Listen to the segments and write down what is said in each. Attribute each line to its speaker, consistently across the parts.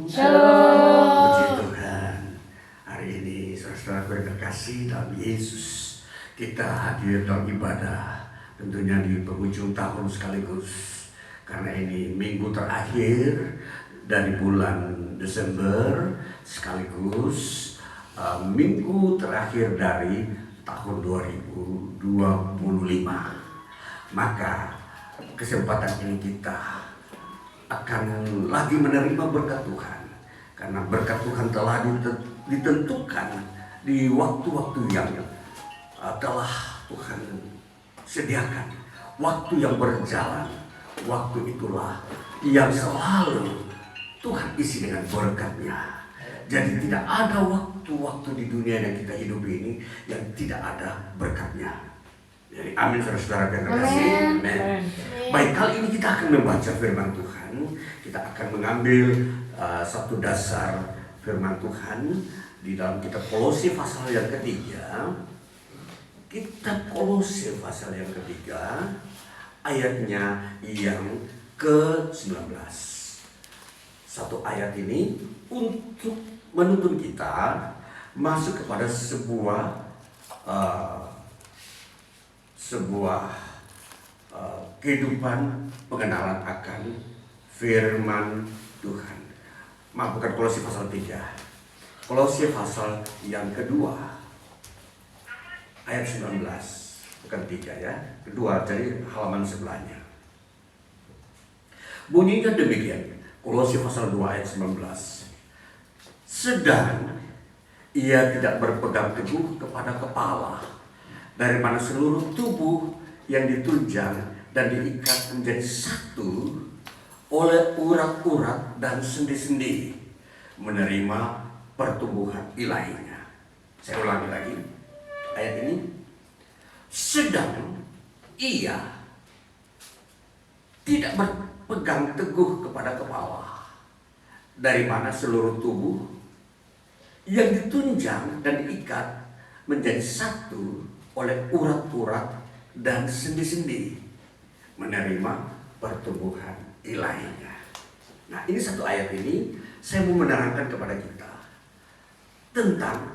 Speaker 1: Shalom.
Speaker 2: Puji Tuhan. Hari ini saudara-saudara berkasih dalam Yesus, kita hadir dalam ibadah tentunya di penghujung tahun sekaligus, karena ini minggu terakhir dari bulan Desember sekaligus minggu terakhir dari tahun 2025. Maka kesempatan ini kita akan lagi menerima berkat Tuhan, karena berkat Tuhan telah ditentukan di waktu-waktu yang telah Tuhan sediakan. Waktu yang berjalan, waktu itulah yang selalu Tuhan isi dengan berkat-Nya. Jadi tidak ada waktu-waktu di dunia yang kita hidupi ini yang tidak ada berkat-Nya. Jadi amin saudara-saudara yang terkasih. Amin. Baik, kali ini kita akan membaca firman Tuhan. Kita akan mengambil satu dasar firman Tuhan di dalam kitab Kolose pasal yang ketiga. Kitab Kolose pasal yang ketiga, ayatnya yang ke-19. Satu ayat ini untuk menuntun kita masuk kepada sebuah kehidupan pengenalan akan firman Tuhan. Maaf, bukan Kolose pasal 3. Kolose pasal yang kedua, ayat 19. Bukan 3 ya, kedua, jadi halaman sebelahnya. Bunyinya demikian, Kolose pasal 2 ayat 19. Sedang ia tidak berpegang teguh kepada kepala, dari mana seluruh tubuh yang ditunjang dan diikat menjadi satu oleh urat-urat dan sendi-sendi, menerima pertumbuhan ilahinya. Saya ulangi lagi ayat ini. Sedang ia tidak berpegang teguh kepada kepala, dari mana seluruh tubuh yang ditunjang dan diikat menjadi satu oleh urat-urat dan sendi-sendi, menerima pertumbuhan ilahinya. Nah, ini satu ayat ini saya mau menerangkan kepada kita tentang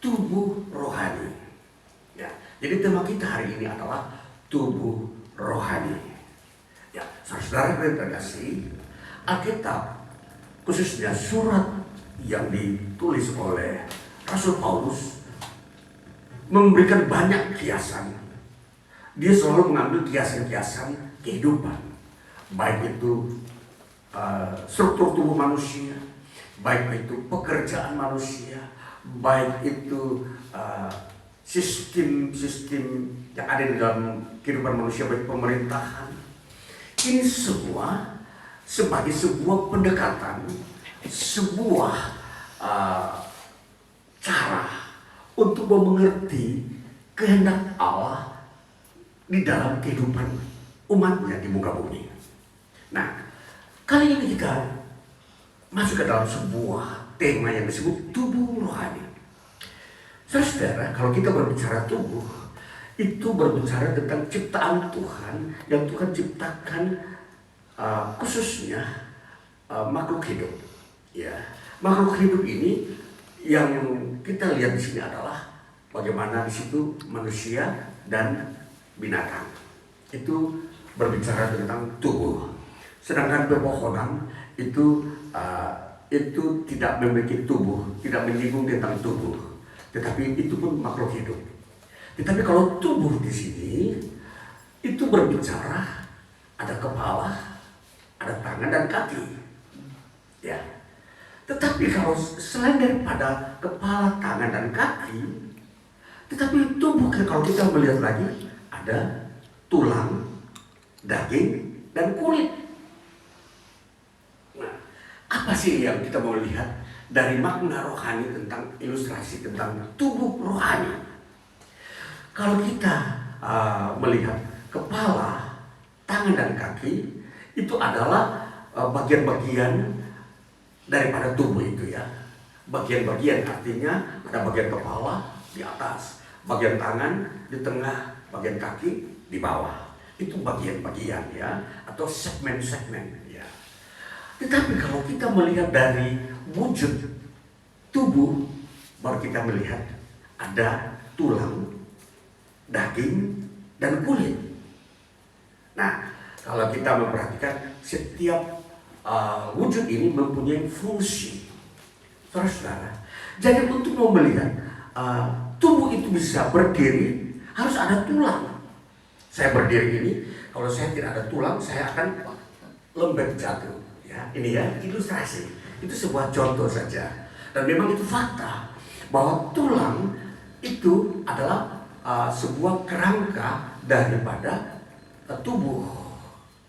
Speaker 2: tubuh rohani. Ya, jadi tema kita hari ini adalah tubuh rohani. Ya, saudara yang terkasih, Alkitab khususnya surat yang ditulis oleh Rasul Paulus memberikan banyak kiasan. Dia selalu mengambil kiasan-kiasan kehidupan, baik itu struktur tubuh manusia, baik itu pekerjaan manusia, baik itu sistem-sistem yang ada di dalam kehidupan manusia, baik pemerintahan. Ini semua sebagai sebuah pendekatan, sebuah cara untuk mengerti kehendak Allah di dalam kehidupan umatnya di muka bumi. Nah, kali ini kita masuk ke dalam sebuah tema yang disebut tubuh rohani. Saudara, kalau kita berbicara tubuh, itu berbicara tentang ciptaan Tuhan yang Tuhan ciptakan, khususnya makhluk hidup. Ya, makhluk hidup ini yang kita lihat di sini adalah bagaimana di situ manusia dan binatang. Itu berbicara tentang tubuh. Sedangkan pepohonan itu tidak memiliki tubuh, tidak menyinggung tentang tubuh. Tetapi itu pun makhluk hidup. Tetapi kalau tubuh di sini itu berbicara ada kepala, ada tangan dan kaki. Ya. Tetapi kalau selain daripada kepala, tangan dan kaki, tetapi tubuh kalau kita melihat lagi ada tulang, daging, dan kulit. Nah, apa sih yang kita mau lihat dari makna rohani tentang ilustrasi tentang tubuh rohani? Kalau kita melihat kepala, tangan, dan kaki, itu adalah bagian-bagian daripada tubuh itu ya. Bagian-bagian artinya ada bagian kepala di atas, bagian tangan di tengah, bagian kaki di bawah. Itu bagian-bagian ya, atau segmen-segmen ya. Tetapi kalau kita melihat dari wujud tubuh, baru kita melihat ada tulang, daging, dan kulit. Nah, kalau kita memperhatikan setiap wujud ini mempunyai fungsi, saudara. Jadi untuk mau melihat tubuh itu bisa berdiri, harus ada tulang. Saya berdiri ini, kalau saya tidak ada tulang, saya akan lembek jatuh. Ya, ini ya ilustrasi. Itu sebuah contoh saja. Dan memang itu fakta bahwa tulang itu adalah sebuah kerangka daripada tubuh.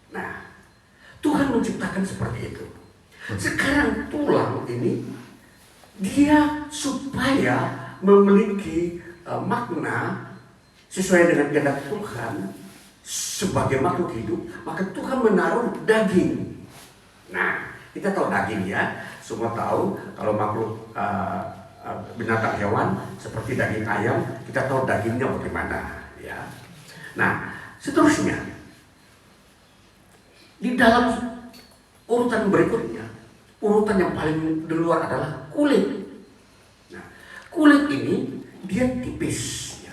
Speaker 2: Nah, Tuhan menciptakan seperti itu. Sekarang tulang ini dia supaya memiliki makna sesuai dengan kehendak Tuhan sebagai makhluk hidup, maka Tuhan menaruh daging. Nah, kita tahu daging ya, semua tahu kalau makhluk binatang hewan seperti daging ayam, kita tahu dagingnya bagaimana ya. Nah, seterusnya di dalam urutan berikutnya, urutan yang paling di luar adalah kulit. Nah, kulit ini dia tipis ya,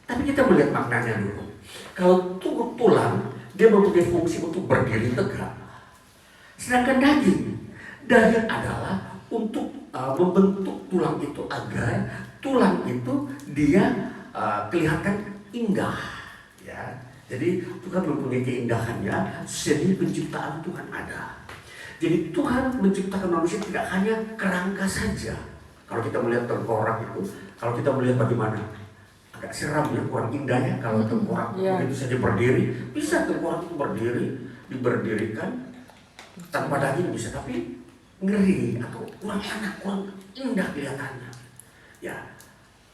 Speaker 2: tapi kita melihat maknanya dulu. Kalau tulang dia mempunyai fungsi untuk berdiri tegak. Sedangkan daging adalah untuk membentuk tulang itu agar tulang itu dia kelihatan indah ya. Jadi Tuhan mempunyai keindahannya, seni penciptaan Tuhan ada. Jadi Tuhan menciptakan manusia tidak hanya kerangka saja. Kalau kita melihat tengkorak itu, kalau kita melihat bagaimana agak seram ya, kurang indah ya kalau tengkorak begitu saja berdiri. Bisa tengkorak itu berdiri, diberdirikan tanpa daging bisa, tapi ngeri atau kurang enak, kurang indah kelihatannya. Ya,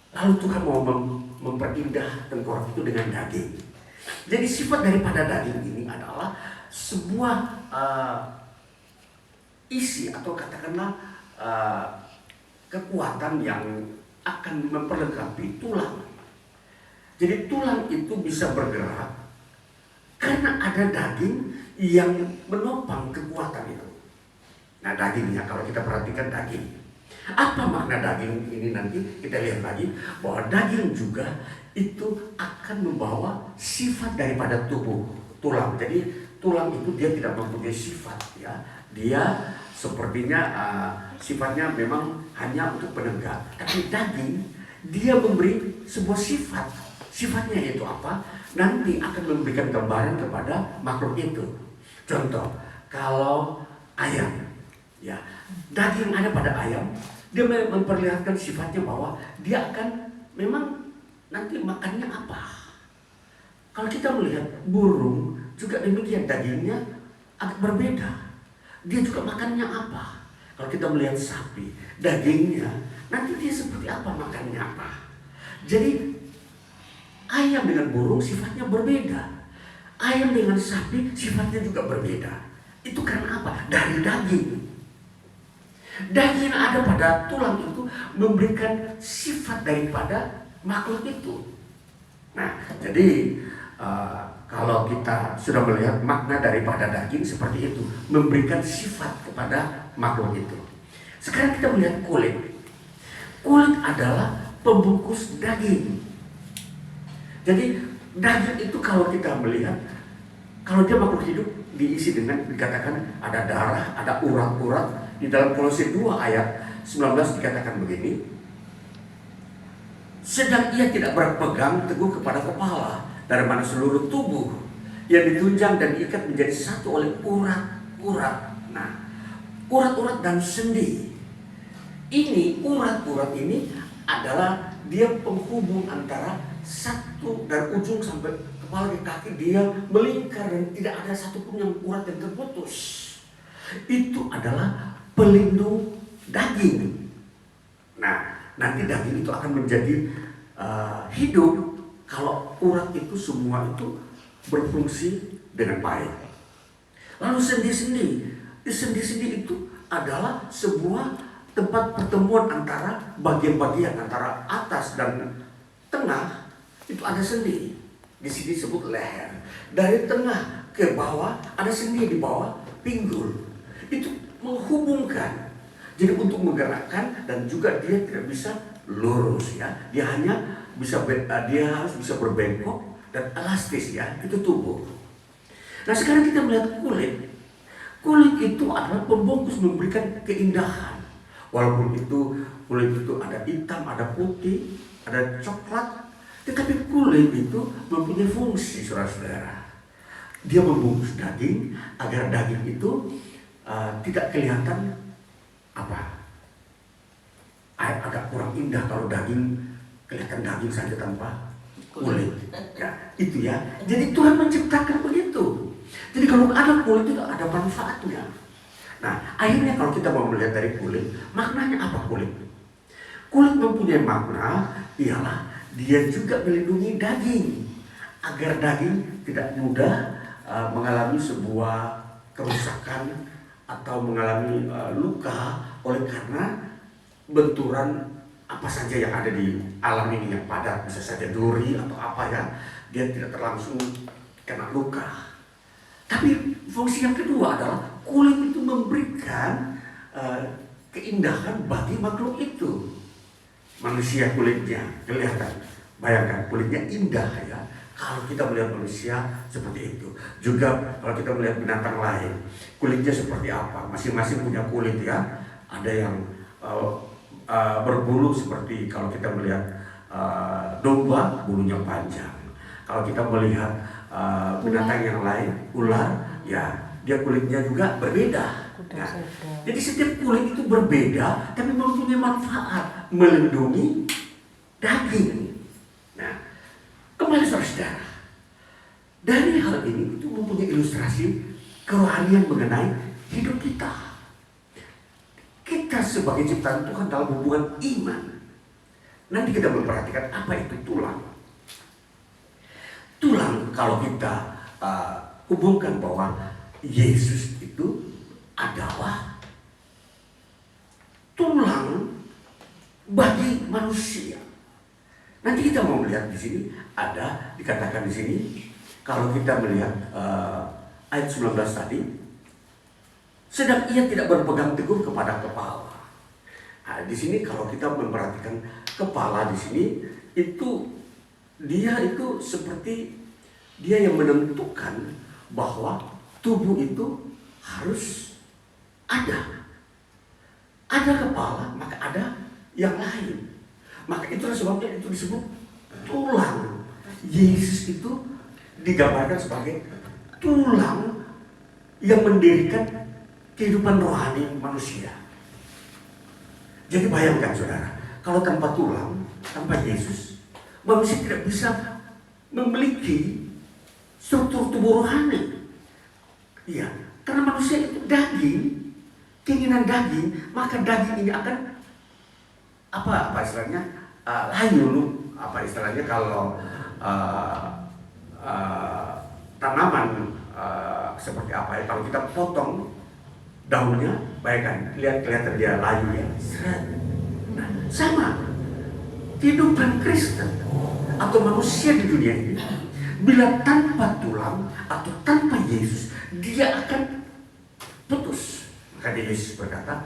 Speaker 2: lalu Tuhan mau memperindah tengkorak itu dengan daging. Jadi sifat daripada daging ini adalah sebuah isi atau katakanlah kekuatan yang akan memperlengkapi tulang. Jadi tulang itu bisa bergerak karena ada daging yang menopang kekuatan itu. Nah, dagingnya kalau kita perhatikan daging. Apa makna daging ini nanti kita lihat lagi bahwa daging juga itu akan membawa sifat daripada tubuh tulang. Jadi tulang itu dia tidak mempunyai sifat ya. Dia sepertinya sifatnya memang hanya untuk penegak. Tapi daging dia memberi sebuah sifat. Sifatnya yaitu apa? Nanti akan memberikan gambaran kepada makhluk itu. Contoh, kalau ayam, ya daging ada pada ayam, dia memperlihatkan sifatnya bahwa dia akan memang nanti makannya apa. Kalau kita melihat burung juga demikian, dagingnya agak berbeda. Dia juga makannya apa. Kalau kita melihat sapi, dagingnya nanti dia seperti apa, makannya apa. Jadi ayam dengan burung sifatnya berbeda. Ayam dengan sapi sifatnya juga berbeda. Itu karena apa? Dari daging. Daging yang ada pada tulang itu memberikan sifat daripada makhluk itu. Nah, jadi kalau kita sudah melihat makna daripada daging seperti itu, memberikan sifat kepada makhluk itu. Sekarang kita melihat kulit. Kulit adalah pembungkus daging. Jadi daging itu kalau kita melihat, kalau dia makhluk hidup diisi dengan dikatakan ada darah, ada urat-urat. Di dalam Kolose 2 ayat 19 dikatakan begini, sedang ia tidak berpegang teguh kepada kepala, dari mana seluruh tubuh yang ditunjang dan diikat menjadi satu oleh urat-urat. Nah, urat-urat dan sendi. Ini urat-urat ini adalah dia penghubung antara satu dari ujung sampai kepala ke kaki, dia melingkar dan tidak ada satupun yang urat yang terputus. Itu adalah pelindung daging. Nah, nanti daging itu akan menjadi hidup kalau urat itu semua itu berfungsi dengan baik. Lalu sendi-sendi itu adalah sebuah tempat pertemuan antara bagian-bagian antara atas dan tengah. Itu ada sendi. Di sini disebut leher. Dari tengah ke bawah ada sendi di bawah pinggul. itu menghubungkan. Jadi untuk menggerakkan, dan juga dia tidak bisa lurus ya. Dia hanya bisa dia harus bisa berbengkok dan elastis ya. Itu tubuh. Nah sekarang kita melihat kulit. Kulit itu adalah pembungkus, memberikan keindahan. Walaupun itu kulit itu ada hitam, ada putih, ada coklat, tetapi kulit itu mempunyai fungsi, saudara-saudara. Dia membungkus daging agar daging itu tidak kelihatan agak kurang indah kalau daging kelihatan daging saja tanpa kulit. Ya, itu ya. Jadi Tuhan menciptakan begitu. Jadi kalau ada kulit itu ada manfaatnya. Nah, akhirnya kalau kita mau melihat dari kulit, maknanya apa kulit? Kulit mempunyai makna, ialah dia juga melindungi daging agar daging tidak mudah mengalami sebuah kerusakan atau mengalami luka oleh karena benturan apa saja yang ada di alam ini yang padat, bisa saja duri atau apa ya, dia tidak terlangsung kena luka. Tapi fungsi yang kedua adalah kulit itu memberikan keindahan bagi makhluk itu. Manusia kulitnya kelihatan, bayangkan kulitnya indah ya. Kalau kita melihat manusia seperti itu, juga kalau kita melihat binatang lain, kulitnya seperti apa? Masing-masing punya kulit ya. Ada yang berbulu seperti kalau kita melihat domba, bulunya panjang. Kalau kita melihat binatang yang lain, ular, ya dia kulitnya juga berbeda. Nah, jadi setiap kulit itu berbeda, tapi mempunyai manfaat, melindungi daging. Nah, kembali saudara, dari hal ini itu mempunyai ilustrasi kerohanian mengenai hidup kita. Kita sebagai ciptaan Tuhan dalam hubungan iman. Nanti kita memperhatikan apa itu tulang. Tulang kalau kita hubungkan bahwa Yesus itu adalah tulang bagi manusia. Nanti kita mau melihat di sini ada dikatakan di sini kalau kita melihat ayat 19 tadi, sedang ia tidak berpegang teguh kepada kepala. Nah, di sini kalau kita memperhatikan kepala di sini itu dia itu seperti dia yang menentukan bahwa tubuh itu harus ada kepala, maka ada yang lain. Maka itulah sebabnya itu disebut tulang. Yesus itu digambarkan sebagai tulang yang mendirikan kehidupan rohani manusia. Jadi bayangkan saudara, kalau tanpa tulang, tanpa Yesus, manusia tidak bisa memiliki struktur tubuh rohani. Iya, karena manusia itu daging, keinginan daging, maka daging ini akan apa istilahnya layu, apa istilahnya kalau tanaman seperti apa ya, kalau kita potong daunnya, bayangkan kelihatan dia layu ya. Nah, sama kehidupan Kristen atau manusia di dunia ini, bila tanpa tulang atau tanpa Yesus, dia akan putus. Maka Yesus berkata,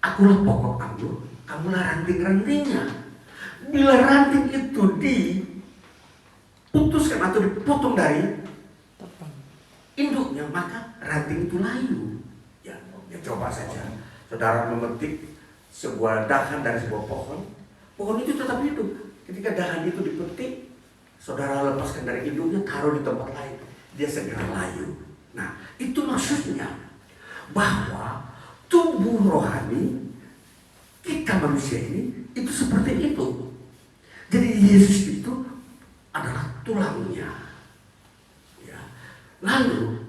Speaker 2: akulah pokok anggur, kamulah ranting-rantingnya. Bila ranting itu diputuskan atau dipotong dari induknya, maka ranting itu layu. Ya coba saja saudara memetik sebuah dahan dari sebuah pohon itu tetap hidup. Ketika dahan itu dipetik, saudara lepaskan dari induknya, taruh di tempat lain, dia segera layu. Nah, itu maksudnya bahwa tubuh rohani kita manusia ini itu seperti itu. Jadi Yesus itu adalah tulangnya. Ya. Lalu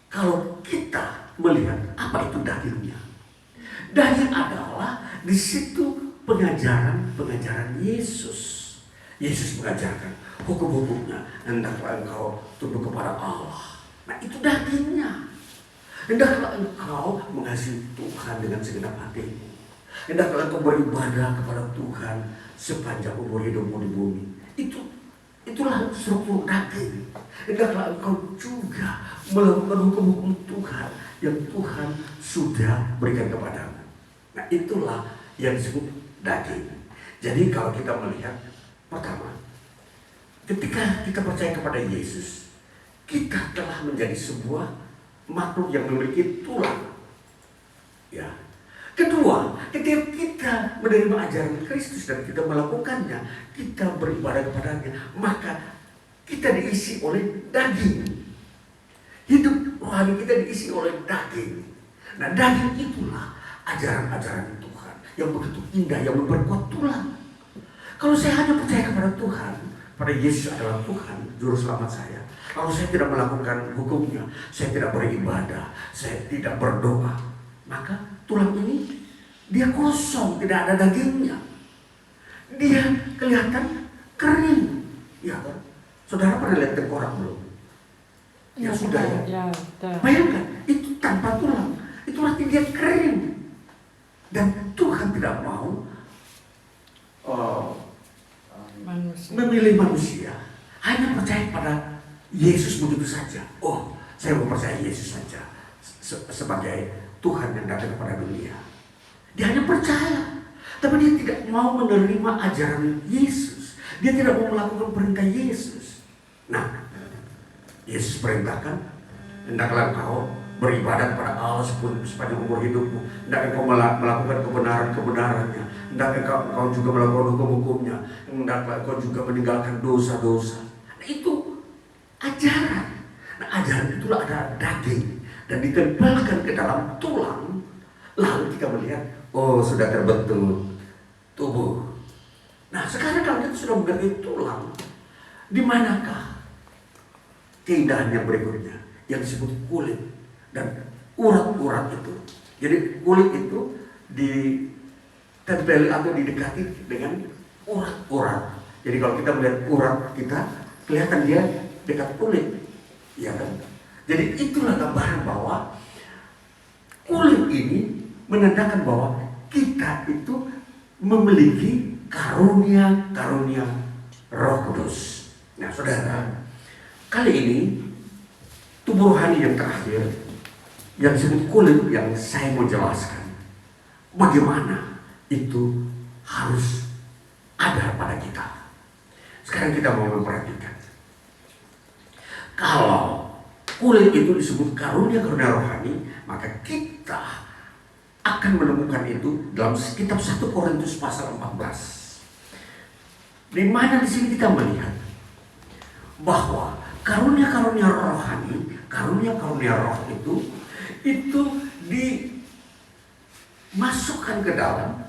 Speaker 2: kalau kita melihat apa itu dagingnya, daging adalah di situ pengajaran Yesus. Yesus mengajarkan hukum-hukumnya, hendaklah engkau tunduk kepada Allah. Nah, itu dagingnya. Hendaklah engkau mengasihi Tuhan dengan segenap hatimu. Hendaklah engkau beribadah kepada Tuhan sepanjang umur hidupmu di bumi. Itulah struktur daging. Hendaklah engkau juga melakukan hukum-hukum Tuhan yang Tuhan sudah berikan kepadamu. Nah, itulah yang disebut daging. Jadi kalau kita melihat, pertama, ketika kita percaya kepada Yesus, kita telah menjadi sebuah makhluk yang memiliki tulang. Ya. Kedua, ketika kita menerima ajaran Kristus dan kita melakukannya, kita beribadah kepadanya, maka kita diisi oleh daging. Hidup rohani kita diisi oleh daging. Nah, daging itulah ajaran-ajaran Tuhan yang begitu indah, yang memperkuat tulang. Kalau saya hanya percaya kepada Tuhan, pada Yesus adalah Tuhan, juru selamat saya, kalau saya tidak melakukan hukumnya, saya tidak beribadah, saya tidak berdoa, maka tulang ini dia kosong, tidak ada dagingnya. Dia kelihatan kering. Ya kan? Saudara pernah lihat tengkorak belum? Ya sudah ya. Bayangkan, itu tanpa tulang. Itu arti dia kering. Dan Tuhan tidak mau memilih manusia hanya percaya pada Yesus begitu saja. Oh, saya mau percaya Yesus saja sebagai Tuhan yang datang kepada dunia. Dia hanya percaya, tapi dia tidak mau menerima ajaran Yesus. Dia tidak mau melakukan perintah Yesus. Nah, Yesus perintahkan, hendaklah engkau beribadah kepada Allah sepanjang umur hidupmu. Hendaklah engkau melakukan kebenaran-kebenarannya. Hendaklah engkau juga melakukan hukum-hukumnya. Hendaklah engkau juga meninggalkan dosa-dosa. Nah, itu ajaran. Nah, ajaran itulah ada daging dan ditempelkan ke dalam tulang. Lalu kita melihat, oh, sudah terbentuk tubuh. Nah, sekarang kalau kita sudah mengerti tulang, di manakah keindahan yang berikutnya yang disebut kulit dan urat-urat itu. Jadi kulit itu ditempel atau didekati dengan urat-urat. Jadi kalau kita melihat urat kita, kelihatan dia dekat kulit, ya kan? Jadi itulah gambaran bahwa kulit ini menandakan bahwa kita itu memiliki karunia-karunia Roh Kudus. Nah, saudara, kali ini tubuh rohani yang terakhir yang disebut kulit yang saya mau jelaskan, bagaimana itu harus ada pada kita. Sekarang kita mau memperhatikan, kalau kulit itu disebut karunia-karunia rohani, maka kita akan menemukan itu dalam kitab 1 Korintus pasal 14. Di mana di sini kita melihat bahwa karunia-karunia rohani, karunia-karunia roh itu dimasukkan ke dalam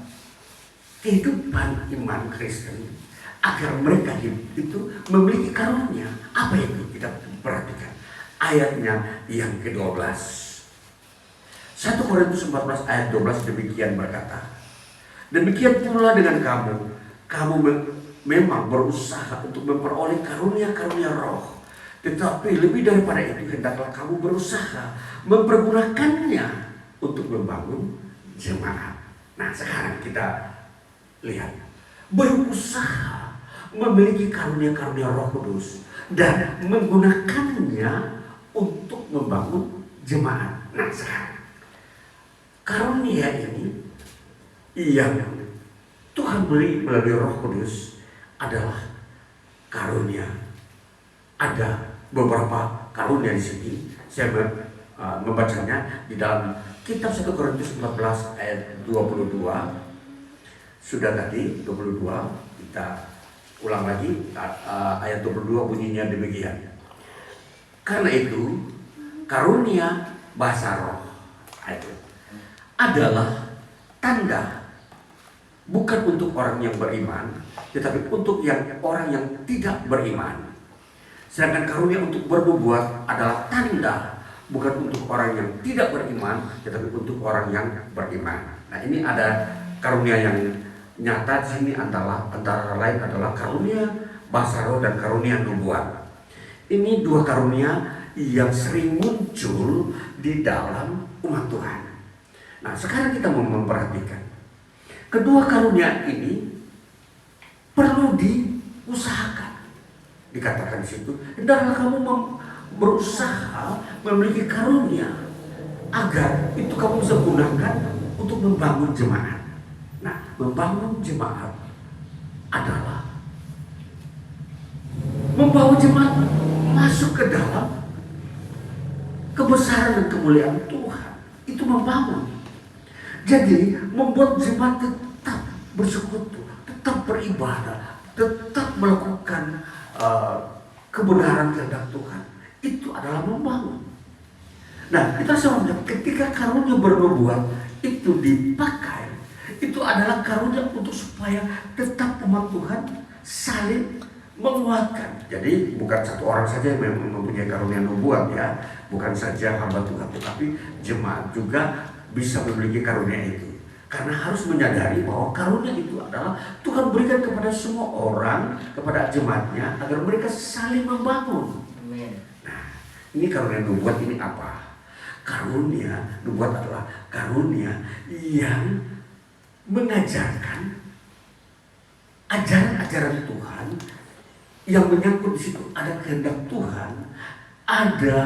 Speaker 2: kehidupan iman Kristen agar mereka itu memiliki karunia. Apa itu? Kita perhatikan ayatnya yang ke-12. 1 Korintus 14 ayat 12 demikian berkata, demikian pula dengan kamu memang berusaha untuk memperoleh karunia-karunia roh, tetapi lebih daripada itu hendaklah kamu berusaha mempergunakannya untuk membangun jemaat. Nah, sekarang kita lihat, berusaha memiliki karunia-karunia Roh Kudus dan menggunakannya untuk membangun jemaat. Nah, sekarang karunia ini yang Tuhan beri melalui Roh Kudus adalah karunia. Ada beberapa karunia di sini. Saya membacanya di dalam kitab 1 Korintus 14 ayat 22. Sudah tadi 22, kita ulang lagi ayat 22 bunyinya demikian. Karena itu karunia bahasa roh itu adalah tanda bukan untuk orang yang beriman, tetapi untuk orang yang tidak beriman. Sedangkan karunia untuk bernubuat adalah tanda bukan untuk orang yang tidak beriman, tetapi untuk orang yang beriman. Nah, ini ada karunia yang nyata di sini antara lain adalah karunia bahasa roh dan karunia nubuat. Ini dua karunia yang sering muncul di dalam umat Tuhan. Nah, sekarang kita mau memperhatikan kedua karunia ini perlu diusahakan. Dikatakan di situ, hendaklah kamu berusaha memiliki karunia agar itu kamu bisa gunakan untuk membangun jemaat. Nah, membangun jemaat adalah membawa jemaat masuk ke dalam kebesaran dan kemuliaan Tuhan. Itu membangun. Jadi membuat jemaat tetap bersekutu, tetap beribadah, tetap melakukan kebenaran kehendak Tuhan. Itu adalah membangun. Nah, kita selalu melihat ketika karunia bernubuat itu dipakai, itu adalah karunia untuk supaya tetap umat Tuhan saling menguatkan. Jadi bukan satu orang saja yang mempunyai karunia nubuat ya, bukan saja hamba Tuhan, tetapi jemaat juga bisa memiliki karunia itu. Karena harus menyadari bahwa karunia itu adalah Tuhan berikan kepada semua orang, kepada jemaatnya, agar mereka saling membangun.
Speaker 1: Amin.
Speaker 2: Nah, ini karunia nubuat ini apa? Karunia nubuat adalah karunia yang mengajarkan ajaran-ajaran Tuhan yang menyangkut di situ ada kehendak Tuhan, ada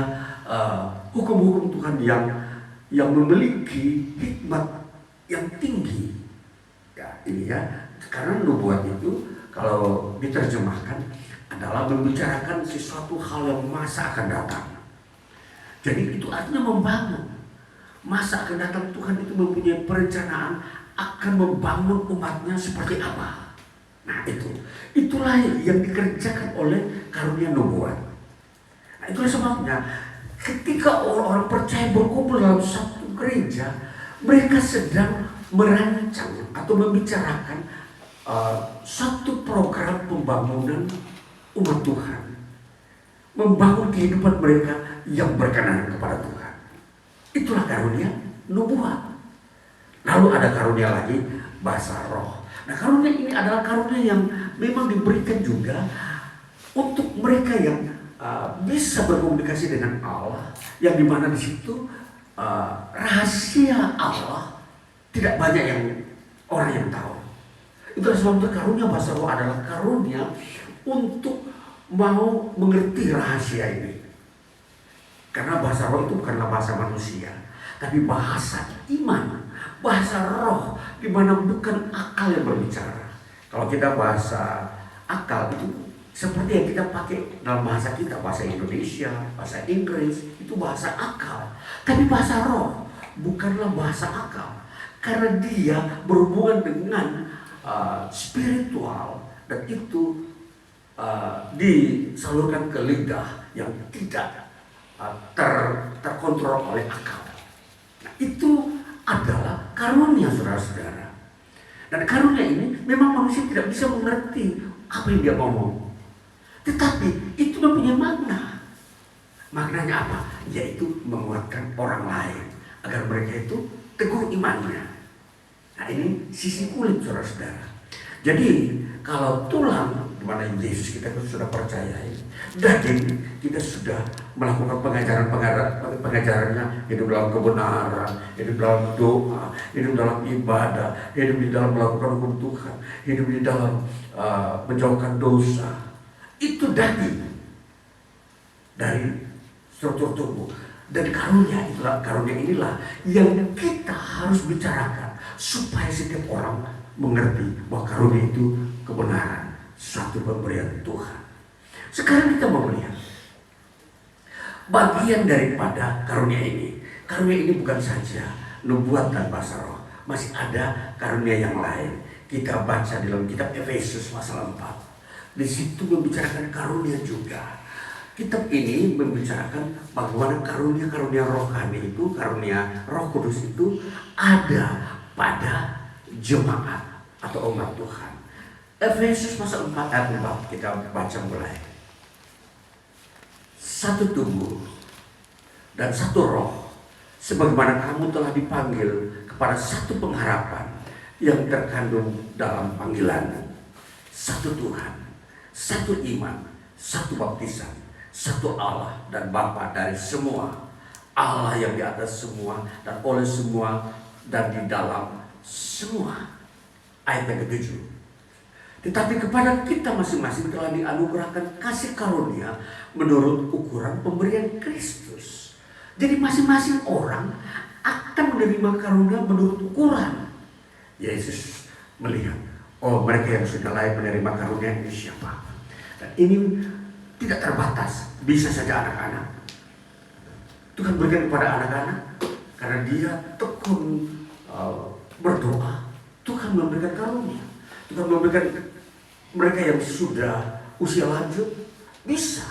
Speaker 2: hukum-hukum Tuhan yang memiliki hikmat yang tinggi. Ya, ini ya, karena nubuat itu kalau diterjemahkan adalah membicarakan sesuatu hal yang masa akan datang. Jadi itu artinya membangun. Masa akan datang Tuhan itu mempunyai perencanaan akan membangun umatnya seperti apa. Nah itulah yang dikerjakan oleh karunia nubuat. Nah itulah sebabnya ketika orang-orang percaya berkumpul dalam satu gereja, mereka sedang merancang atau membicarakan satu program pembangunan umat Tuhan, membangun kehidupan mereka yang berkenan kepada Tuhan. Itulah karunia nubuat. Lalu ada karunia lagi bahasa roh. Nah karunia ini adalah karunia yang memang diberikan juga untuk mereka yang bisa berkomunikasi dengan Allah, yang dimana di situ rahasia Allah tidak banyak yang orang yang tahu. Itulah sebabnya karunia bahasa roh adalah karunia untuk mau mengerti rahasia ini. Karena bahasa roh itu bukanlah bahasa manusia, tapi bahasa iman, bahasa roh, di mana bukan akal yang berbicara. Kalau kita bahasa akal itu seperti yang kita pakai dalam bahasa kita, bahasa Indonesia, bahasa Inggris, itu bahasa akal. Tapi bahasa roh bukanlah bahasa akal, karena dia berhubungan dengan spiritual, dan itu disalurkan ke lidah yang tidak terkontrol oleh akal. Nah, itu adalah karunia saudara-saudara. Dan karunia ini memang manusia tidak bisa mengerti apa yang dia ngomong, tetapi itu mempunyai makna. Maknanya apa? Yaitu menguatkan orang lain agar mereka itu teguh imannya. Nah ini sisi kulit saudara-saudara. Jadi kalau tulang, di mana Yesus kita sudah percayai, daging kita sudah melakukan pengajarannya, hidup dalam kebenaran, hidup dalam doa, hidup dalam ibadah, hidup di dalam melakukan hukum Tuhan, hidup di dalam menjauhkan dosa. Itu daging dari struktur tubuh. Dan karunia inilah yang kita harus bicarakan supaya setiap orang mengerti bahwa karunia itu kebenaran, suatu pemberian Tuhan. Sekarang kita mau melihat bagian daripada karunia ini. Karunia ini bukan saja nubuat dan bahasa roh, masih ada karunia yang lain. Kita baca di dalam kitab Efesus pasal 4. Di situ membicarakan karunia juga. Kitab ini membicarakan bagaimana karunia-karunia rohani itu, karunia Roh Kudus itu ada pada jemaat atau umat Tuhan. Efesus pasal 4 ayat 4 kita baca mulai. Satu tubuh dan satu roh, sebagaimana kamu telah dipanggil kepada satu pengharapan yang terkandung dalam panggilanmu. Satu Tuhan, satu iman, satu baptisan, satu Allah dan Bapa dari semua, Allah yang di atas semua dan oleh semua dan di dalam semua. Ayat yang ke-7. Tetapi kepada kita masing-masing telah dianugerahkan kasih karunia menurut ukuran pemberian Kristus. Jadi masing-masing orang akan menerima karunia menurut ukuran. Yesus melihat, oh mereka yang sudah layak menerima karunia ini siapa. Dan ini tidak terbatas, bisa saja anak-anak. Tuhan berikan kepada anak-anak karena dia tekun berdoa. Tuhan memberikan karunia. Tuhan memberikan mereka yang sudah usia lanjut, bisa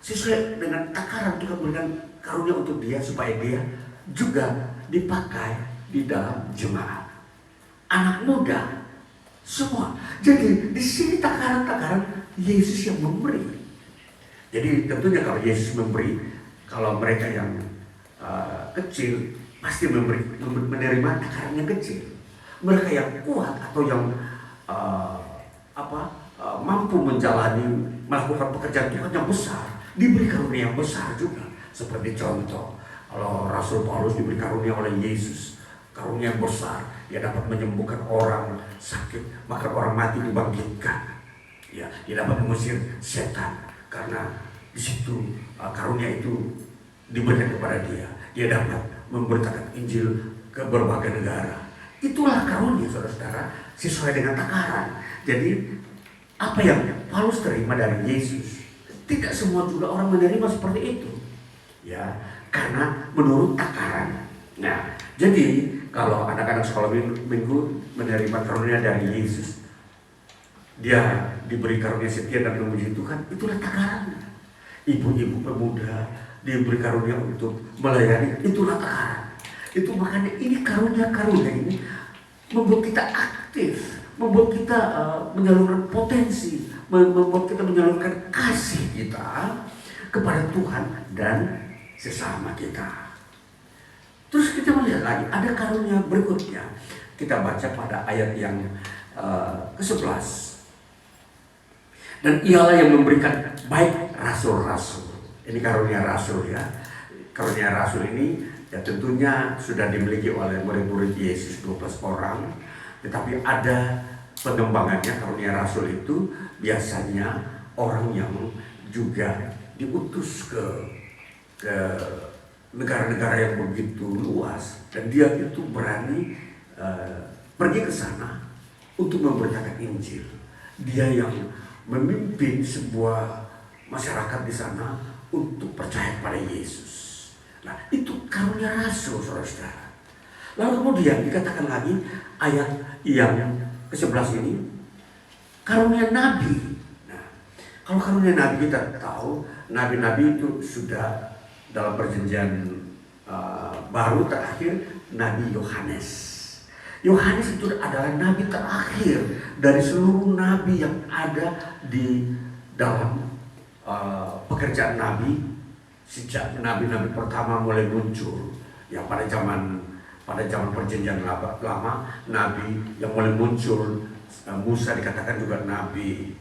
Speaker 2: sesuai dengan takaran. Tuhan berikan karunia untuk dia supaya dia juga dipakai di dalam jemaat. Anak muda semua. Jadi di sini takaran-takaran Yesus yang memberi. Jadi tentunya kalau Yesus memberi, kalau mereka yang kecil pasti menerima takaran yang kecil. Mereka yang kuat atau yang mampu melakukan pekerjaan Tuhan yang besar, diberi karunia yang besar juga. Seperti contoh, kalau Rasul Paulus diberi karunia oleh Yesus, karunia yang besar, dia dapat menyembuhkan orang sakit, bahkan orang mati dibangkitkan. Ya, dia dapat mengusir setan karena di situ karunia itu diberikan kepada dia. Dia dapat memberitakan Injil ke berbagai negara. Itulah karunia, saudara-saudara, sesuai dengan takaran. Jadi apa yang Paulus terima dari Yesus, tidak semua juga orang menerima seperti itu. Ya, karena menurut takaran. Nah, jadi kalau anak-anak sekolah minggu menerima karunia dari Yesus, dia diberi karunia setia dan memuji Tuhan, itulah takarannya. Ibu-ibu pemuda diberi karunia untuk melayani, itulah takaran. Itu makanya ini karunia-karunia ini membuat kita aktif, membuat kita menyalurkan potensi, membuat kita menyalurkan kasih kita kepada Tuhan dan sesama kita. Terus kita melihat lagi, ada karunia berikutnya. Kita baca pada ayat yang ke-11. Dan ialah yang memberikan baik rasul-rasul. Ini karunia rasul ya. Karunia rasul ini ya tentunya sudah dimiliki oleh murid-murid Yesus 12 orang. Tetapi ada pengembangannya. Karunia rasul itu biasanya orang yang juga diutus ke negara-negara yang begitu luas. Dan dia itu berani pergi ke sana untuk memberitakan Injil. Dia yang memimpin sebuah masyarakat di sana untuk percaya pada Yesus. Nah, itu karunia rasul, saudara-saudara. Lalu kemudian dikatakan lagi ayat yang ke-11 ini, karunia nabi. Nah, kalau karunia nabi kita tahu, nabi-nabi itu sudah dalam perjanjian baru terakhir Nabi Yohanes. Yohanes itu adalah nabi terakhir dari seluruh nabi yang ada di dalam pekerjaan nabi sejak nabi-nabi pertama mulai muncul. Ya pada zaman perjanjian lama, nabi yang mulai muncul, Musa dikatakan juga nabi,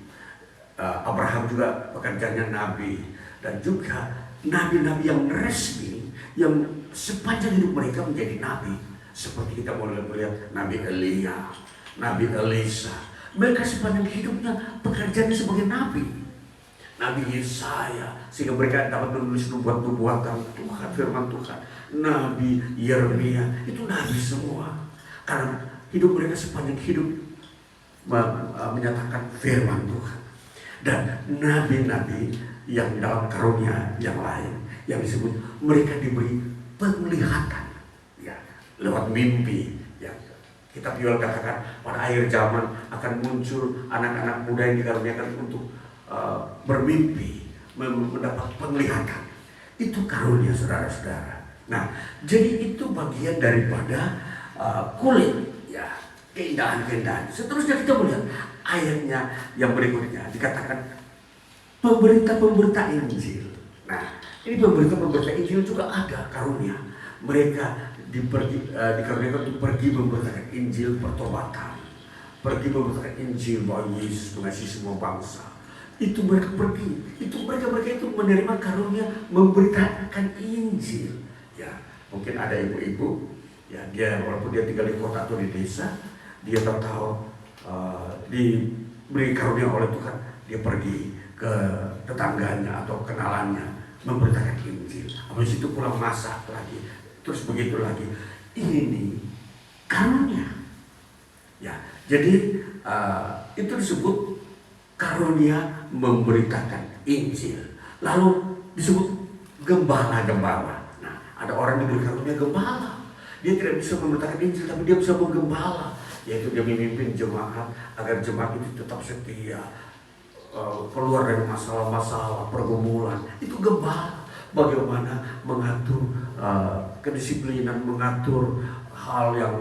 Speaker 2: Abraham juga pekerjaannya nabi, dan juga nabi-nabi yang resmi yang sepanjang hidup mereka menjadi nabi. Seperti kita boleh melihat Nabi Elia, Nabi Elisa. Mereka sepanjang hidupnya pekerjaannya sebagai nabi. Nabi Yesaya, sehingga mereka dapat menulis nubuat-nubuatan Tuhan, firman Tuhan. Nabi Yeremia, itu nabi semua. Karena hidup mereka sepanjang hidup menyatakan firman Tuhan. Dan nabi-nabi yang dalam karunia yang lain, yang disebut mereka diberi penglihatan. Lewat mimpi ya. Kitab Yoel katakan pada akhir zaman akan muncul anak-anak muda yang dikaruniakan untuk bermimpi, mendapat penglihatan. Itu karunia, saudara-saudara. Nah, jadi itu bagian daripada kulit ya, keindahan-keindahan. Seterusnya kita melihat ayatnya yang berikutnya, dikatakan pemberita-pemberita Injil. Nah, ini pemberita-pemberita Injil juga ada karunia. Mereka dikaruniakan untuk pergi memberitakan Injil pertobatan, pergi memberitakan Injil bahwa Yesus mengasihi semua bangsa. Itu mereka pergi, itu mereka itu menerima karunia memberitakan Injil. Ya, mungkin ada ibu-ibu, ya dia walaupun dia tinggal di kota atau di desa, dia tahu diberi karunia oleh Tuhan, dia pergi ke tetangganya atau kenalannya memberitakan Injil. Habis itu pulang masak lagi, terus begitu lagi. Ini karunia. Ya, jadi itu disebut karunia memberitakan Injil. Lalu disebut gembala-gembala. Nah, ada orang yang diberi karunia gembala. Dia tidak bisa memberitakan Injil, tapi dia bisa menggembala, yaitu dia memimpin jemaat agar jemaat itu tetap setia, keluar dari masalah-masalah pergumulan. Itu gembala. Bagaimana mengatur kedisiplinan, mengatur hal yang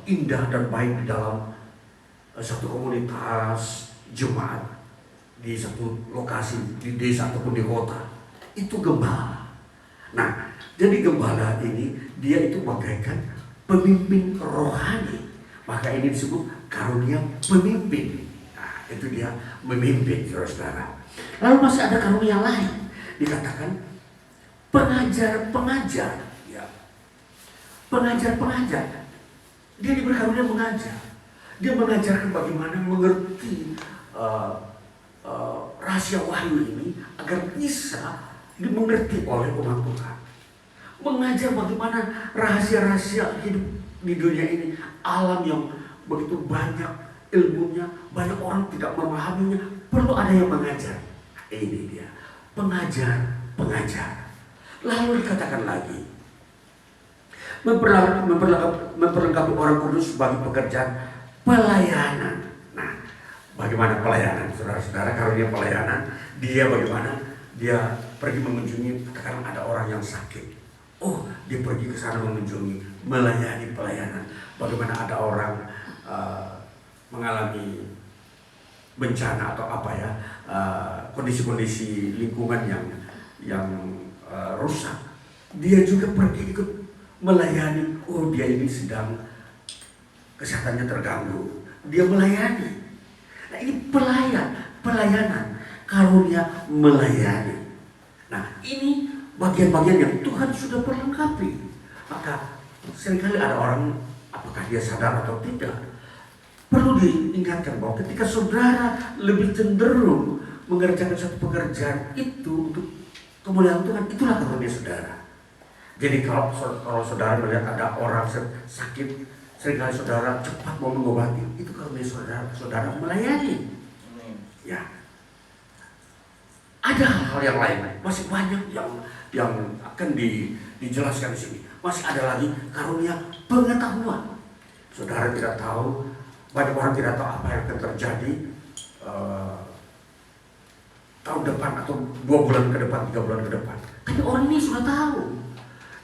Speaker 2: indah dan baik di dalam satu komunitas jemaat, di satu lokasi, di desa ataupun di kota. Itu gembala. Nah, jadi gembala ini dia itu bagaikan pemimpin rohani. Maka ini disebut karunia pemimpin. Nah, itu dia memimpin, saudara. Lalu masih ada karunia lain, dikatakan pengajar-pengajar. Ya. Pengajar-pengajar. Dia diberi karunia mengajar. Dia mengajarkan bagaimana mengerti rahasia wahyu ini agar bisa dimengerti oleh umat Tuhan. Mengajar bagaimana rahasia-rahasia hidup di dunia ini, alam yang begitu banyak ilmunya, banyak orang tidak memahaminya, perlu ada yang mengajar. Ini dia, pengajar. Lalu dikatakan lagi, memperlengkapi orang kudus bagi pekerjaan pelayanan. Nah, bagaimana pelayanan, saudara-saudara? Karunia pelayanan, dia bagaimana? Dia pergi mengunjungi, katakan ada orang yang sakit. Oh, dia pergi ke sana mengunjungi, melayani pelayanan. Bagaimana ada orang mengalami bencana atau apa ya, kondisi-kondisi lingkungan yang rusak. Dia juga pergi ikut melayani. Oh, dia ini sedang kesehatannya terganggu. Dia melayani. Nah, ini pelayanan, karunia melayani. Nah, ini bagian-bagian yang Tuhan sudah perlengkapi. Maka seringkali ada orang, apakah dia sadar atau tidak, perlu diingatkan bahwa ketika saudara lebih cenderung mengerjakan satu pekerjaan itu untuk kemuliaan Tuhan, itulah karunia saudara. Jadi kalau saudara melihat ada orang sakit, seringkali saudara cepat mau mengobati, itu karunia saudara melayani. Ya. Ada hal-hal yang lain, masih banyak yang akan dijelaskan di sini. Masih ada lagi karunia pengetahuan. Saudara tidak tahu, banyak orang tidak tahu apa yang akan terjadi tahun depan atau 2 bulan ke depan, 3 bulan ke depan. Tapi orang ini sudah tahu.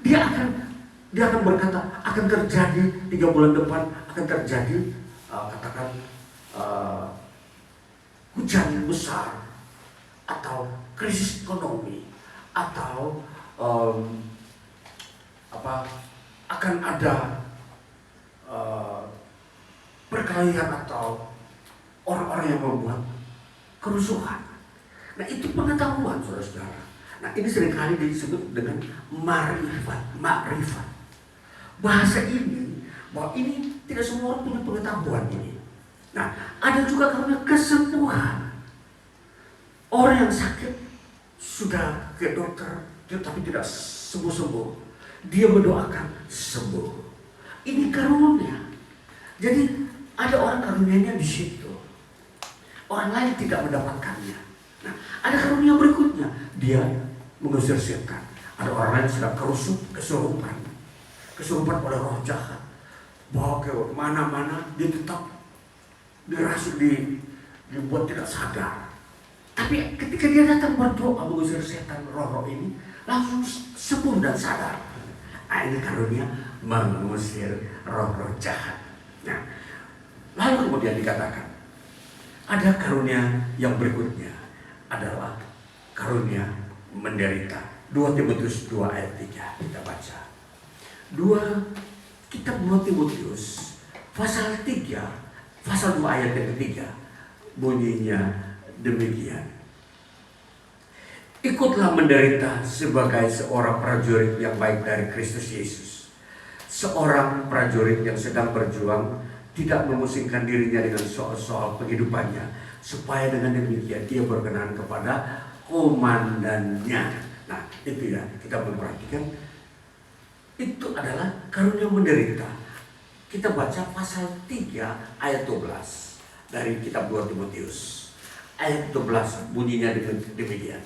Speaker 2: Dia akan berkata akan terjadi 3 bulan depan, akan terjadi katakan hujan besar atau krisis ekonomi atau akan ada perkelahian atau orang-orang yang membuat kerusuhan. Nah, itu pengetahuan, saudara-saudara. Nah, ini seringkali disebut dengan makrifat. Bahasa ini, bahwa ini tidak semua orang punya pengetahuan ini. Nah, ada juga karena kesembuhan. Orang yang sakit sudah ke dokter, tapi tidak sembuh-sembuh. Dia mendoakan sembuh. Ini karunia. Jadi ada orang karunianya di situ. Orang lain tidak mendapatkannya. Nah, ada karunia berikutnya. Dia mengusir setan. Ada orang lain sedang kesurupan oleh roh jahat. Bawa ke mana-mana, dia tetap dirasuk, dibuat tidak sadar. Tapi ketika dia datang berdoa mengusir setan roh-roh ini, langsung sembuh dan sadar. Nah, ini karunia mengusir roh-roh jahat. Nah, lalu kemudian dikatakan ada karunia yang berikutnya adalah karunia menderita. 2 Timotius 2 ayat 3 kita baca. Kitab 2 Timotius pasal 3, pasal 2 ayat yang ketiga bunyinya demikian. Ikutlah menderita sebagai seorang prajurit yang baik dari Kristus Yesus. Seorang prajurit yang sedang berjuang tidak memusingkan dirinya dengan soal-soal kehidupannya, supaya dengan demikian ia berkenan kepada komandannya. Nah, itu ya, kita memperhatikan itu adalah karunia menderita. Kita baca pasal 3 ayat 12 dari kitab 2 Timotius. Ayat 12 bunyinya demikian.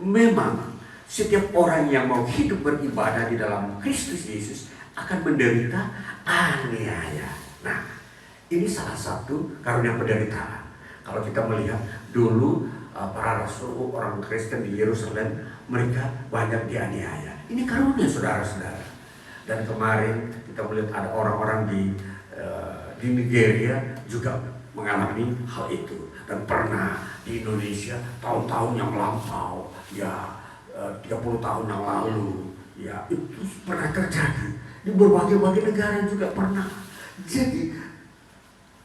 Speaker 2: Memang setiap orang yang mau hidup beribadah di dalam Kristus Yesus akan menderita aniaya. Nah, ini salah satu karunia penderitaan. Kalau kita melihat dulu para rasul orang Kristen di Yerusalem, mereka banyak dianiaya. Ini karunia saudara-saudara. Dan kemarin kita melihat ada orang-orang di Nigeria juga mengalami hal itu. Dan pernah di Indonesia tahun-tahun yang lampau, ya 30 tahun yang lalu, ya itu pernah terjadi. Di berbagai-bagai negara juga pernah. Jadi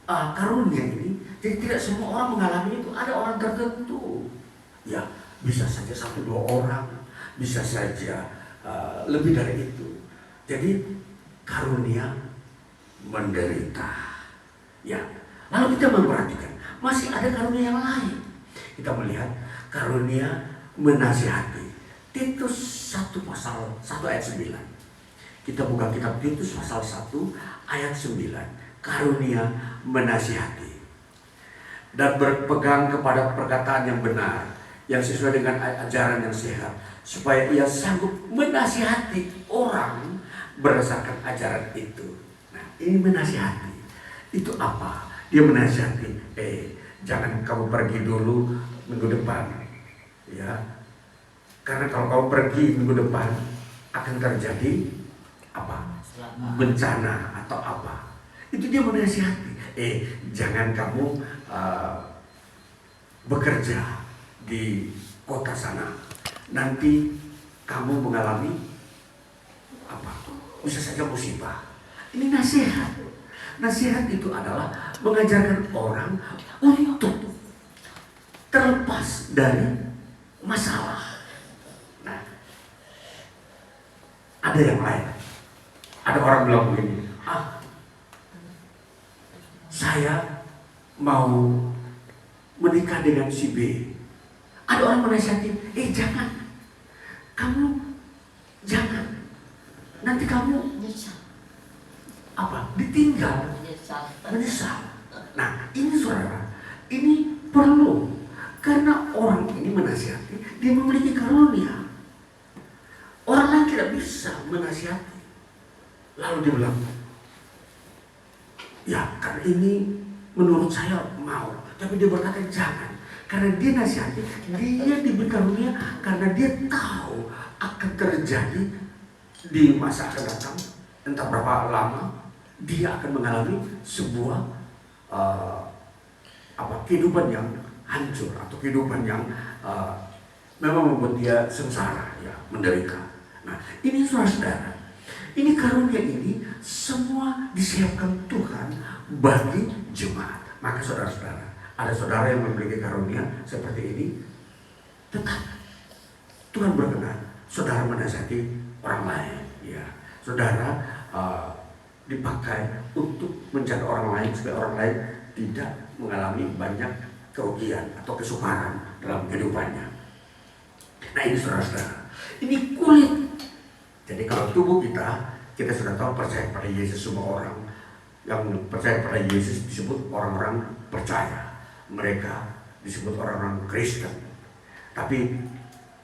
Speaker 2: karunia ini, jadi tidak semua orang mengalami itu. Ada orang tertentu, ya bisa saja 1-2 orang, bisa saja lebih dari itu. Jadi karunia menderita. Ya, lalu kita memperhatikan masih ada karunia yang lain. Kita melihat karunia menasihati. Titus 1 pasal 1 ayat 9. Kita buka kitab Titus pasal 1 ayat 9. Karunia menasihati dan berpegang kepada perkataan yang benar, yang sesuai dengan ajaran yang sehat, supaya ia sanggup menasihati orang berdasarkan ajaran itu. Nah, ini menasihati. Itu apa? Dia menasihati, jangan kamu pergi dulu minggu depan, ya. Karena kalau kamu pergi minggu depan akan terjadi apa? Bencana atau apa? Itu dia menasihati. Jangan kamu bekerja di kota sana. Nanti kamu mengalami apa? Bisa saja musibah. Ini nasihat. Nasihat itu adalah mengajarkan orang untuk terlepas dari masalah. Nah, ada yang lain. Ada orang bilang begini, saya mau menikah dengan si B. Ada orang menasihati, jangan. Kamu jangan. Nanti kamu ditinggal, menyesal. Nah, ini saudara, ini perlu. Karena orang ini menasihati, dia memiliki karunia. Orang lain tidak bisa menasihati. Lalu dia bilang, ya karena ini menurut saya mau. Tapi dia berkata jangan. Karena dia nasihati, dia diberi karunia karena dia tahu akan terjadi di masa akan datang, entah berapa lama, dia akan mengalami sebuah kehidupan yang hancur atau kehidupan yang memang membuat dia sengsara, ya, menderita. Nah, ini saudara-saudara, ini karunia ini semua disiapkan Tuhan bagi jemaat. Maka saudara-saudara, ada saudara yang memiliki karunia seperti ini, tetap Tuhan berkenan saudara menasihati orang lain, ya. Saudara dipakai untuk menjaga orang lain supaya orang lain tidak mengalami banyak kerugian atau kesukaran dalam kehidupannya. Nah, ini saudara-saudara, ini kulit. Jadi kalau tubuh kita sudah tahu percaya pada Yesus. Semua orang yang percaya pada Yesus disebut orang-orang percaya. Mereka disebut orang-orang Kristen. Tapi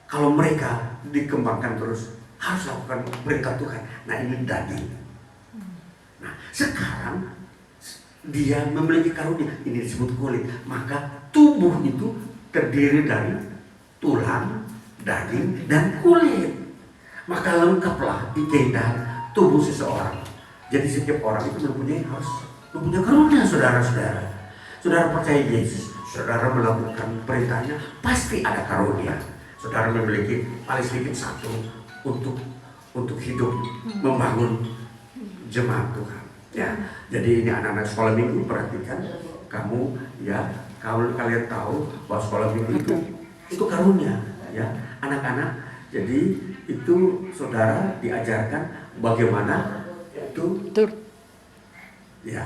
Speaker 2: kalau mereka dikembangkan terus, harus lakukan perintah Tuhan. Nah, ini daging. Nah, sekarang dia memiliki karunia, ini disebut kulit. Maka tubuh itu terdiri dari tulang, daging, dan kulit. Maka lengkaplah keindahan tubuh seseorang. Jadi setiap orang itu harus mempunyai karunia, saudara-saudara. Saudara percaya Yesus, saudara melakukan perintahnya, pasti ada karunia. Saudara memiliki paling sedikit satu untuk hidup membangun jemaat Tuhan. Ya, jadi ini anak-anak sekolah minggu, perhatikan kamu, ya, kalian tahu bahwa sekolah minggu itu karunia, ya, anak-anak. Jadi itu saudara diajarkan bagaimana itu, ya,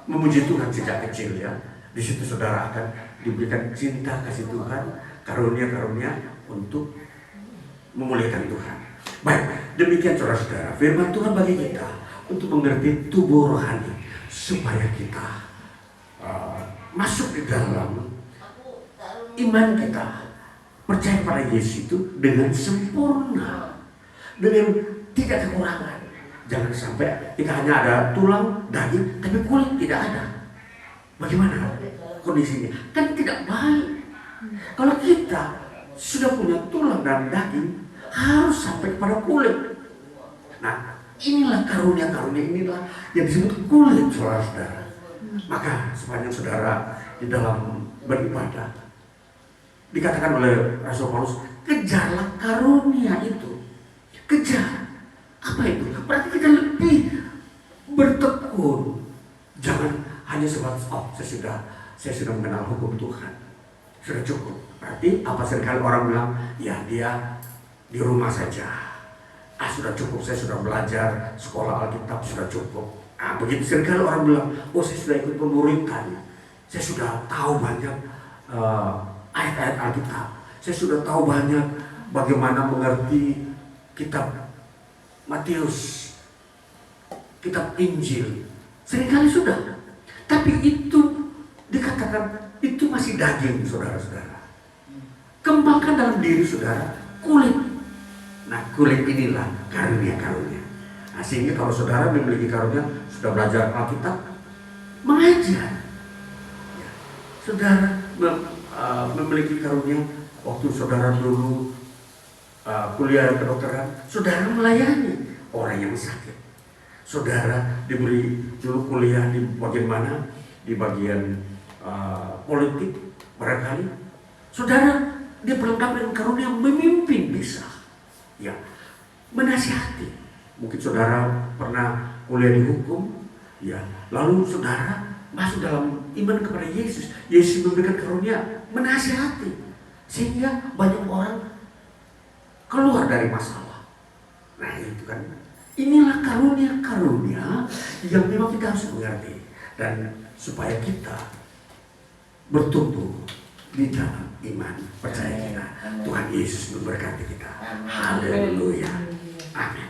Speaker 2: memuji Tuhan sejak kecil, ya. Di situ saudara akan diberikan cinta kasih Tuhan karunia-karunia untuk memuliakan Tuhan. Baik, demikian saudara-saudara, firman Tuhan bagi kita untuk mengerti tubuh rohani supaya kita masuk di dalam iman kita, percaya pada Yesus itu dengan sempurna, dengan tidak kekurangan. Jangan sampai kita hanya ada tulang, daging, tapi kulit tidak ada. Bagaimana kondisinya? Kan tidak baik. Kalau kita sudah punya tulang dan daging, harus sampai kepada kulit. Nah, inilah karunia-karunia inilah yang disebut kulit, saudara-saudara. Maka sepanjang saudara di dalam beribadah, dikatakan oleh Rasul Paulus, kejarlah karunia itu. Kejar. Apa itu? Berarti kita lebih bertekun. Jangan hanya sebatas, oh saya sudah mengenal hukum Tuhan, sudah cukup. Berarti apa seringkali orang bilang, ya dia di rumah saja. Sudah cukup, saya sudah belajar sekolah Alkitab, sudah cukup. Begitu seringkali orang bilang, oh saya sudah ikut pemuritan, saya sudah tahu banyak ayat-ayat Alkitab, saya sudah tahu banyak bagaimana mengerti kitab Matius, kitab Injil. Seringkali sudah, tapi itu dikatakan itu masih daging, saudara-saudara. Kembangkan dalam diri saudara kulit. Nah, kulit inilah karunia-karunia. Nah, sehingga kalau saudara memiliki karunia, sudah belajar Alkitab, mengajar. Ya, saudara memiliki karunia, waktu saudara dulu kuliah kedokteran, saudara melayani orang yang sakit. Saudara diberi dulu kuliah di bagian mana? Di bagian politik barangkali. Saudara diperlengkapi dengan karunia memimpin bisa. Ya, menasihati. Mungkin saudara pernah kuliah di hukum, ya. Lalu saudara masuk dalam iman kepada Yesus. Yesus memberikan karunia menasihati, sehingga banyak orang keluar dari masalah. Nah, itu kan, inilah karunia-karunia yang memang kita harus mengerti, dan supaya kita bertumbuh di dalam iman percaya kita. Tuhan Yesus memberkati kita. Haleluya. Amin.